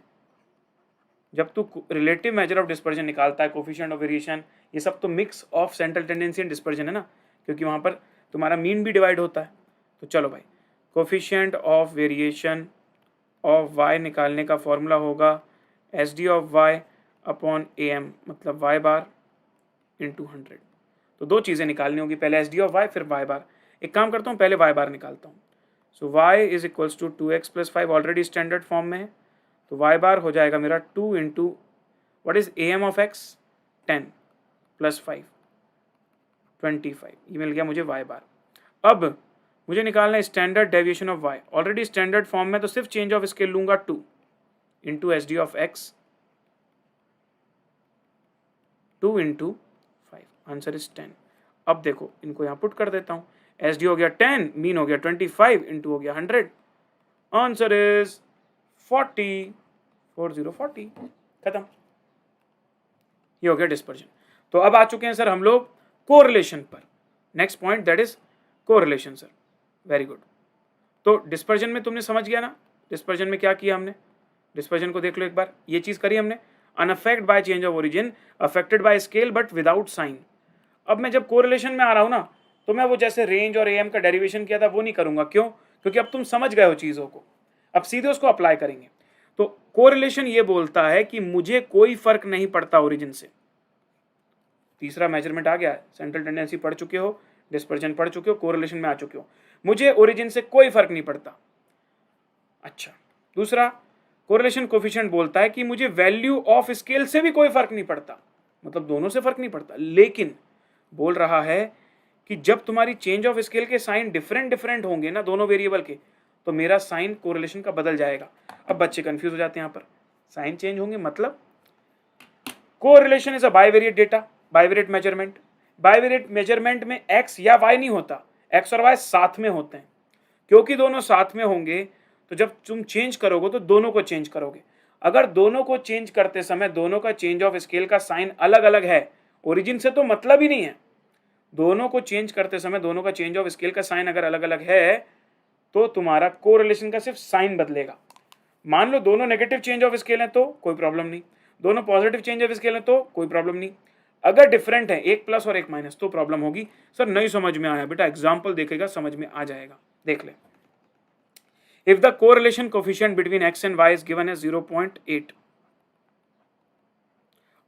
जब तू relative major of dispersion निकालता है, coefficient of variation, ये सब तो mix of central tendency and dispersion है ना, क्योंकि वहाँ पर तुम्हारा मीन भी डिवाइड होता है। तो चलो भाई, coefficient of variation of y निकालने का फॉर्मूला होगा S D of y upon AM, मतलब y बार इंटू 100। तो दो चीज़ें निकालनी होगी, पहले एस डी ऑफ y फिर y बार। एक काम करता हूँ, पहले y बार निकालता हूँ। सो y is equals to 2x plus 5, already standard form में है। तो y बार हो जाएगा मेरा 2 into what is AM of x 10 plus 5 25, ये मिल गया मुझे y बार। अब मुझे निकालना है standard deviation of y, already standard form में, तो सिर्फ चेंज ऑफ स्केल लूंगा 2 into S D of x 2 into 5, answer is 10। अब देखो इनको यहाँ पुट कर देता हूँ, एस डी हो गया 10, मीन हो गया 25 इंटू हो गया 100, आंसर इज 40 खत्म। ये हो गया डिस्पर्जन। तो अब आ चुके हैं सर हम लोग कोरिलेशन पर। Next point that is correlation sir. Very good. तो डिस्पर्जन में तुमने समझ गया ना, डिस्पर्जन में क्या किया हमने, डिस्पर्जन को देख लो एक बार। ये चीज करी हमने, unaffect by change of origin, affected by scale but without sign. अब मैं जब कोरिलेशन में आ रहा हूं ना, तो मैं वो जैसे रेंज और एम का डेरिवेशन किया था वो नहीं करूंगा। क्यों? क्योंकि अब तुम समझ गए हो चीजों को, अब सीधे उसको अप्लाई करेंगे। तो कोरिलेशन ये बोलता है कि मुझे कोई फर्क नहीं पड़ता ओरिजिन से। तीसरा मेजरमेंट आ गया है, सेंट्रल टेंडेंसी पढ़ चुके हो, डिस्पर्जन पढ़ चुके हो, कोरिलेशन में आ चुके हो, मुझे ओरिजिन से कोई फर्क नहीं पड़ता। अच्छा, दूसरा कोरिलेशन कोफिशिएंट बोलता है कि मुझे वैल्यू ऑफ स्केल से भी कोई फर्क नहीं पड़ता, मतलब दोनों से फर्क नहीं पड़ता, लेकिन बोल रहा है कि जब तुम्हारी चेंज ऑफ स्केल के साइन डिफरेंट डिफरेंट होंगे ना दोनों वेरिएबल के, तो मेरा साइन कोरिलेशन का बदल जाएगा। अब बच्चे कंफ्यूज हो जाते हैं यहाँ पर, साइन चेंज होंगे मतलब correlation is a bivariate data, bivariate measurement. Bivariate measurement में एक्स या वाई नहीं होता, एक्स और वाई साथ में होते हैं। क्योंकि दोनों साथ में होंगे तो जब तुम चेंज करोगे तो दोनों को चेंज करोगे। अगर दोनों को चेंज करते समय दोनों का चेंज ऑफ स्केल का साइन अलग अलग है, ओरिजिन से तो मतलब ही नहीं है। दोनों को चेंज करते समय दोनों का चेंज ऑफ स्केल का साइन अगर अलग अलग है तो तुम्हारा कोरिलेशन का सिर्फ साइन बदलेगा। मान लो दोनों नेगेटिव चेंज ऑफ स्केल है तो कोई प्रॉब्लम नहीं, दोनों पॉजिटिव चेंज ऑफ स्केल है तो कोई प्रॉब्लम नहीं। अगर डिफरेंट है, एक प्लस और एक माइनस, तो प्रॉब्लम होगी। सर नहीं समझ में आया, बेटा एग्जाम्पल देखेगा समझ में आ जाएगा, देख ले। If the correlation coefficient between x and y is given है 0.8।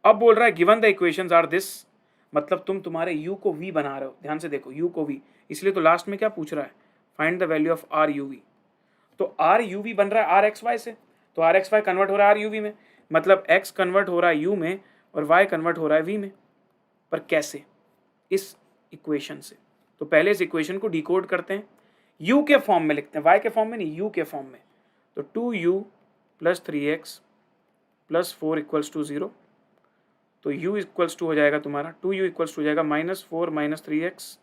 अब बोल रहा है given the equations are this, मतलब तुम तुम्हारे u को v बना रहे हो, ध्यान से देखो u को v, इसलिए तो लास्ट में क्या पूछ रहा है, find the value of r u v। तो r u v बन रहा है r x y से, तो r x y कन्वर्ट हो रहा है r u v में, मतलब x कन्वर्ट हो रहा है u में और y कन्वर्ट हो रहा है v में। पर कैसे? इस इक्वेशन से। तो पहले इस इक्वेशन को डिकोड करते हैं, u के फॉर्म में लिखते हैं, y के फॉर्म में नहीं, u के फॉर्म में। तो 2u plus 3x plus 4 equals to 0, तो u इक्वल्स टू हो जाएगा तुम्हारा 2u इक्वल्स टू हो जाएगा -4 - 3x,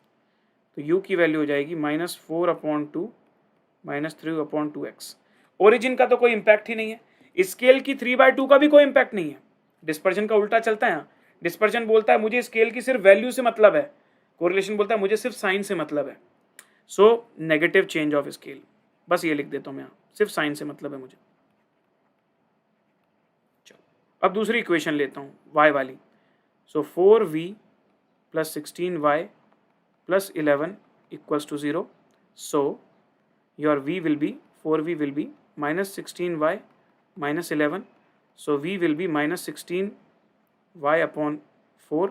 तो u की वैल्यू हो जाएगी -4/2 -3/2x। ओरिजिन का तो कोई इंपैक्ट ही नहीं है, स्केल की 3/2 का भी कोई इंपैक्ट नहीं है। डिस्पर्जन का उल्टा चलता है, डिस्पर्जन बोलता है मुझे स्केल की सिर्फ वैल्यू से मतलब है, कोरिलेशन बोलता है मुझे सिर्फ साइन से मतलब है। So negative change of scale, बस ये लिख देता हूँ मैं, सिर्फ साइन से मतलब है मुझे। अब दूसरी इक्वेशन लेता हूँ y वाली। So 4v plus 16y plus 11 equals to 0। So your v will be 4v will be -16y -11, so v will be -16y upon 4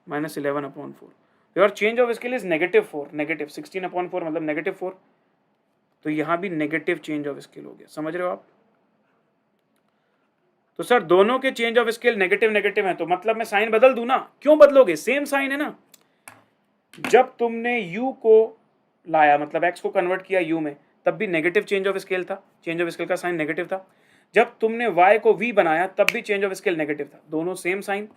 -11/4। Your change of scale is -4, negative 16/4 मतलब -4, तो यहाँ भी नेगेटिव चेंज ऑफ स्केल हो गया, समझ रहे हो आप? तो सर दोनों के change of scale negative negative है, तो मतलब मैं साइन बदल दूं ना। क्यों बदलोगे, सेम साइन है ना। जब तुमने u को लाया, मतलब x को कन्वर्ट किया u में, तब भी नेगेटिव चेंज ऑफ स्केल था, चेंज ऑफ स्केल का साइन नेगेटिव था। जब तुमने y को v बनाया तब भी चेंज ऑफ स्केल नेगेटिव था, दोनों सेम साइन,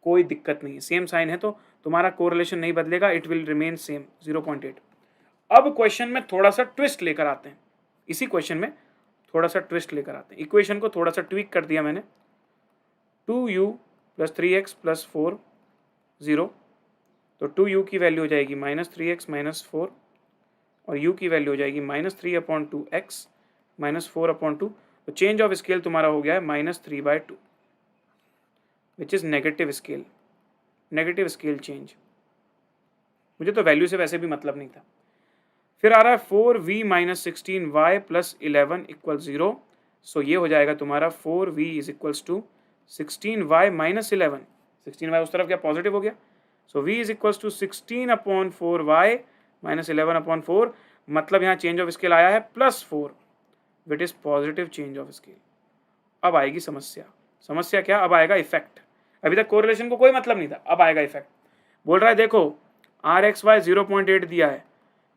कोई दिक्कत नहीं है, सेम साइन है तो तुम्हारा कोरिलेशन नहीं बदलेगा, इट विल रिमेन सेम 0.8। अब क्वेश्चन में थोड़ा सा ट्विस्ट लेकर आते हैं, इसी क्वेश्चन में थोड़ा सा ट्विस्ट लेकर आते हैं, इक्वेशन को थोड़ा सा ट्विक कर दिया मैंने। 2u प्लस 3x प्लस 4 0, तो 2u की वैल्यू हो जाएगी -3x -4 और u की वैल्यू हो जाएगी -3/2x -4/2। तो चेंज ऑफ स्केल तुम्हारा हो गया है -3/2, which is negative scale, negative scale change. मुझे तो वैल्यू से वैसे भी मतलब नहीं था। फिर आ रहा है 4v - 16y प्लस 11 इक्वल 0, सो ये हो जाएगा तुम्हारा 4v is equals to 16y - 11, 16y उस तरफ क्या पॉजिटिव हो गया, so v is equals to 16/4y -11/4, मतलब यहाँ चेंज ऑफ स्केल आया है +4, विट is positive change of scale. अब आएगी समस्या, समस्या क्या, अब आएगा इफेक्ट। अभी तक कोरिलेशन को कोई मतलब नहीं था, अब आएगा इफेक्ट। बोल रहा है देखो RXY 0.8 दिया है,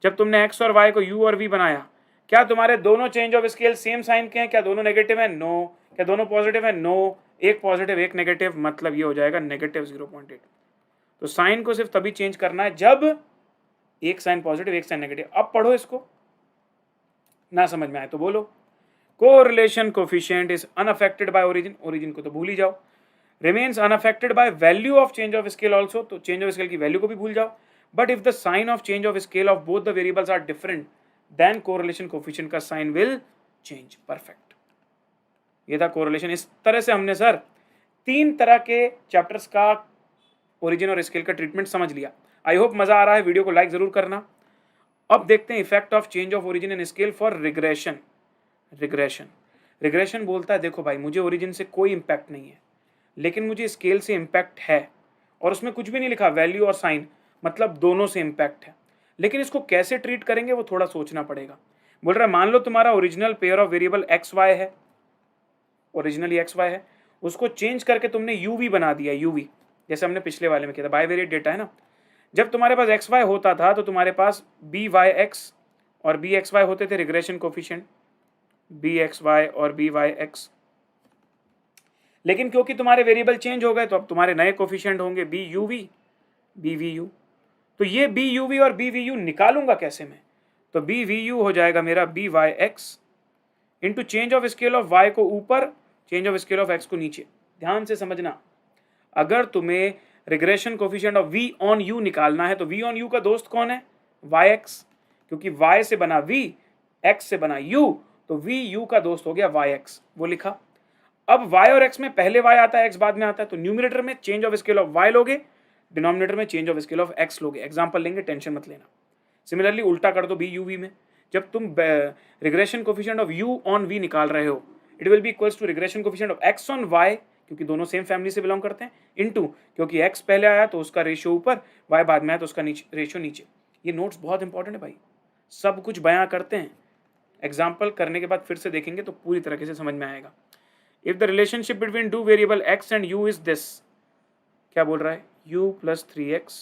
जब तुमने x और y को u और v बनाया, क्या तुम्हारे दोनों change of scale same sign के हैं, क्या दोनों नेगेटिव है, नो। क्या दोनों पॉजिटिव है, नो। एक पॉजिटिव एक नेगेटिव, मतलब ये हो जाएगा -0.8। तो साइन को सिर्फ तभी चेंज करना है जब एक साइन पॉजिटिव एक साइन नेगेटिव। अब पढ़ो इसको, ना समझ में आए तो बोलो। Correlation coefficient is unaffected by origin, origin को तो भूल ही जाओ। Remains unaffected by value of change of scale also, तो चेंज ऑफ स्केल की वैल्यू को भी भूल जाओ। But if the sign of change of scale of both the variables are different, then correlation coefficient का साइन विल चेंज। परफेक्ट, ये था correlation. इस तरह से हमने सर 3 तरह के चैप्टर्स का ओरिजिन और स्केल का ट्रीटमेंट समझ लिया। आई होप मजा आ रहा है, वीडियो को लाइक जरूर करना। अब देखते हैं effect of change of origin and scale for regression. Regression बोलता है देखो भाई, मुझे ओरिजिन से कोई इंपैक्ट नहीं है, लेकिन मुझे स्केल से इंपैक्ट है, और उसमें कुछ भी नहीं लिखा वैल्यू और साइन, मतलब दोनों से इंपैक्ट है। लेकिन इसको कैसे ट्रीट करेंगे वो थोड़ा सोचना पड़ेगा। बोल रहा है मान लो तुम्हारा original pair of variable x y है, ओरिजिनली एक्स वाई है, उसको चेंज करके तुमने यूवी बना दिया, यूवी, जैसे हमने पिछले वाले में किया था, बाइवेरिएट डेटा है ना। जब तुम्हारे पास एक्स वाई होता था तो तुम्हारे पास बी वाई एक्स और बी एक्स वाई होते थे regression coefficient, b x y और बी वाई एक्स। लेकिन क्योंकि तुम्हारे वेरिएबल चेंज हो गए तो अब तुम्हारे नए कोफिशिएंट होंगे b u v, b v u. तो ये बी यू वी और बी वी यू निकालूंगा कैसे मैं? तो बी वी यू हो जाएगा मेरा b y x into change of scale of y को ऊपर, change of scale of x को नीचे। ध्यान से समझना, अगर तुम्हें regression coefficient of v on u निकालना है तो वी ऑन यू का दोस्त कौन है? वाई एक्स, क्योंकि वाई से बना वी, एक्स से बना यू, तो वी यू का दोस्त हो गया वाई एक्स, वो लिखा। अब y और x में पहले y आता है, x बाद में आता है, तो न्यूमिनेटर में change of scale of y लोगे, डिनोमिनेटर में change of scale of x लोगे। एग्जांपल लेंगे, टेंशन मत लेना। सिमिलरली उल्टा कर दो बी यू वी में, जब तुम regression coefficient of u on v निकाल रहे हो, it will be equals to regression coefficient of x on y, क्योंकि दोनों सेम फैमिली से बिलोंग करते हैं, इनटू क्योंकि x पहले आया तो उसका रेशियो ऊपर, y बाद में आया तो उसका रेशियो नीचे। ये नोट्स बहुत इंपॉर्टेंट है भाई, सब कुछ बयां करते हैं। एग्जाम्पल करने के बाद फिर से देखेंगे तो पूरी तरीके से समझ में आएगा। If the relationship between two variable x and u is this, क्या बोल रहा है? u plus 3x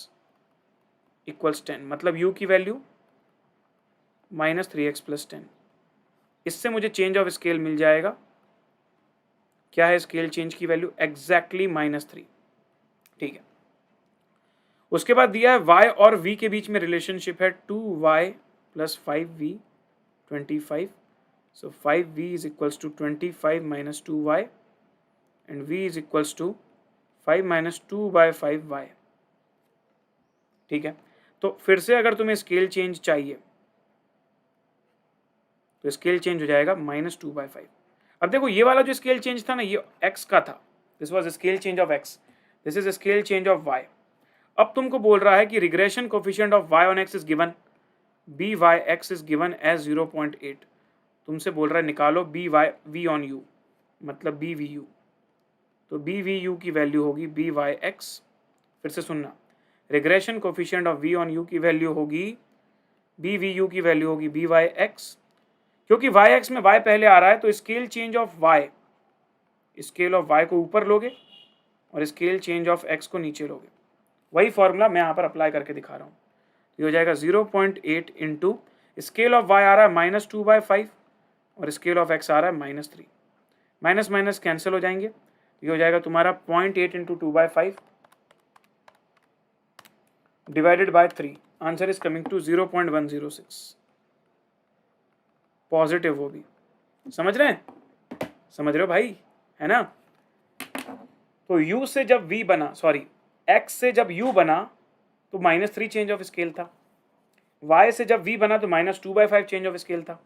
equals 10, मतलब u की वैल्यू minus 3x plus 10। इससे मुझे चेंज ऑफ स्केल मिल जाएगा। क्या है स्केल चेंज की वैल्यू? एग्जैक्टली -3। ठीक है, उसके बाद दिया है y और v के बीच में रिलेशनशिप है 2y plus 5v 25। So 5v is equals to 25 minus 2y and v is equals to 5 minus 2 by 5y। ठीक है, तो फिर से अगर तुम्हें स्केल चेंज चाहिए तो स्केल चेंज हो जाएगा -2/5। अब देखो ये वाला जो स्केल चेंज था ना, ये x का था, this was scale change of x, this is scale change of y। अब तुमको बोल रहा है कि regression coefficient of y on x is given, b y x is given as 0.8। तुमसे बोल रहा है निकालो b y v on u, मतलब बी वी यू। तो बी वी यू की वैल्यू होगी बी वाई एक्स। फिर से सुनना, regression coefficient of v on you की वैल्यू होगी, बी वी यू की वैल्यू होगी बी वाई एक्स। क्योंकि वाई एक्स में वाई पहले आ रहा है तो scale change of y, scale of y को ऊपर लोगे और स्केल चेंज ऑफ एक्स को नीचे लोगे। वही फॉर्मूला मैं यहाँ पर अप्लाई करके दिखा रहा हूँ। ये हो जाएगा 0.8 इंटू स्केल ऑफ वाई आ रहा है -2/5 और स्केल ऑफ एक्स आ रहा है -3। माइनस माइनस कैंसिल हो जाएंगे, ये हो जाएगा तुम्हारा 0.8 into 2/5 divided by 3। Answer is coming to 0.106। Positive वो भी, समझ रहे हैं? समझ रहे हो भाई, है ना? तो u से जब v बना, सॉरी x से जब u बना तो -3 चेंज ऑफ स्केल था, y से जब v बना तो -2/5 चेंज ऑफ स्केल था।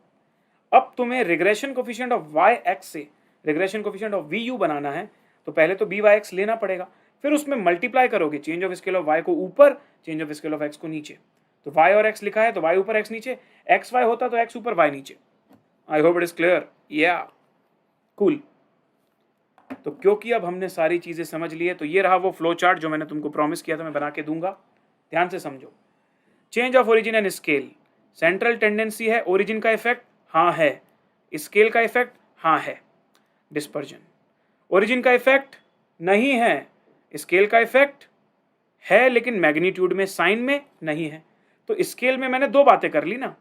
अब तुम्हें regression coefficient of Y X से regression coefficient of V U बनाना है तो पहले तो बी वाई एक्स लेना पड़ेगा, फिर उसमें मल्टीप्लाई करोगे change of scale of y को ऊपर, change of scale of x को नीचे। तो वाई और एक्स लिखा है तो वाई ऊपर एक्स नीचे, एक्स वाई होता तो एक्स ऊपर वाई नीचे। आई होप इट इज क्लियर, या कूल। तो क्योंकि अब हमने सारी चीजें समझ ली है तो ये रहा वो फ्लो चार्ट जो मैंने तुमको प्रॉमिस किया था, मैं बना के दूंगा। ध्यान से समझो, change of origin and scale, central tendency है, ओरिजिन का इफेक्ट हाँ है, स्केल का इफेक्ट हाँ है, डिस्पर्जन। ओरिजिन का इफेक्ट नहीं है, स्केल का इफेक्ट है लेकिन मैग्नीट्यूड में, साइन में नहीं है। तो स्केल में मैंने दो बातें कर ली ना,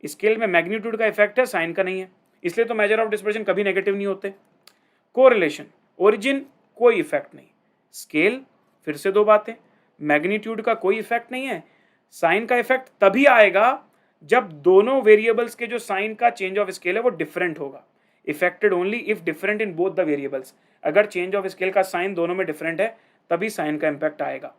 स्केल में मैग्नीट्यूड का इफेक्ट है, साइन का नहीं है, इसलिए तो मेजर ऑफ डिस्पर्जन कभी नेगेटिव नहीं होते। कोरिलेशन, ओरिजिन कोई इफेक्ट नहीं, स्केल फिर से दो बातें, मैग्नीट्यूड का कोई इफेक्ट नहीं है, साइन का इफेक्ट तभी आएगा जब दोनों वेरिएबल्स के जो साइन का चेंज ऑफ स्केल है वो डिफरेंट होगा। Affected only if different in both the variables, अगर चेंज ऑफ स्केल का साइन दोनों में डिफरेंट है तभी साइन का इम्पैक्ट आएगा।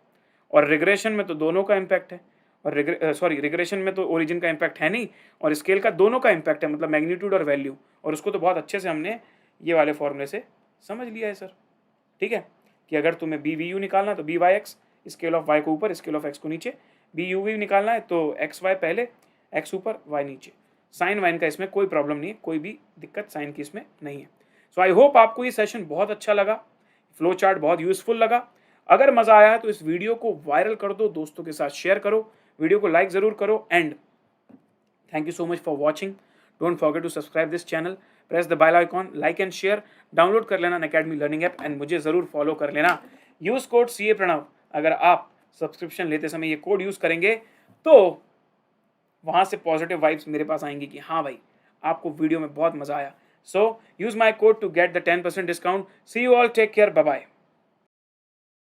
और रिग्रेशन में तो दोनों का इम्पैक्ट है, और रिग्रेशन में तो ओरिजिन का इम्पैक्ट है नहीं और स्केल का दोनों का इम्पैक्ट है, मतलब मैग्नीट्यूड और वैल्यू, और उसको तो बहुत अच्छे से हमने ये वाले फॉर्मूले से समझ लिया है सर। ठीक है, कि अगर तुम्हें बी वी यू निकालना तो b y x, scale of y को ऊपर, स्केल ऑफ एक्स को नीचे, बी यू वी निकालना है तो एक्स वाई पहले, एक्स ऊपर, वाई नीचे। साइन वाइन का इसमें कोई प्रॉब्लम नहीं है, कोई भी दिक्कत साइन की इसमें नहीं है। सो आई होप आपको ये सेशन बहुत अच्छा लगा, फ्लो चार्ट बहुत यूजफुल लगा। अगर मजा आया तो इस वीडियो को वायरल कर दो, दोस्तों के साथ शेयर करो, वीडियो को लाइक जरूर करो। And thank you so much for watching. Don't forget to subscribe this channel, press the bell icon, like and share, download कर लेना अनअकैडमी लर्निंग ऐप एंड मुझे जरूर फॉलो कर लेना। यूज कोड CA प्रणव अगर आप सब्सक्रिप्शन लेते समय ये कोड यूज़ करेंगे तो वहाँ से पॉजिटिव वाइब्स मेरे पास आएंगी कि हाँ भाई आपको वीडियो में बहुत मज़ा आया. So use my code to get the 10% discount. See you all, take care, bye bye.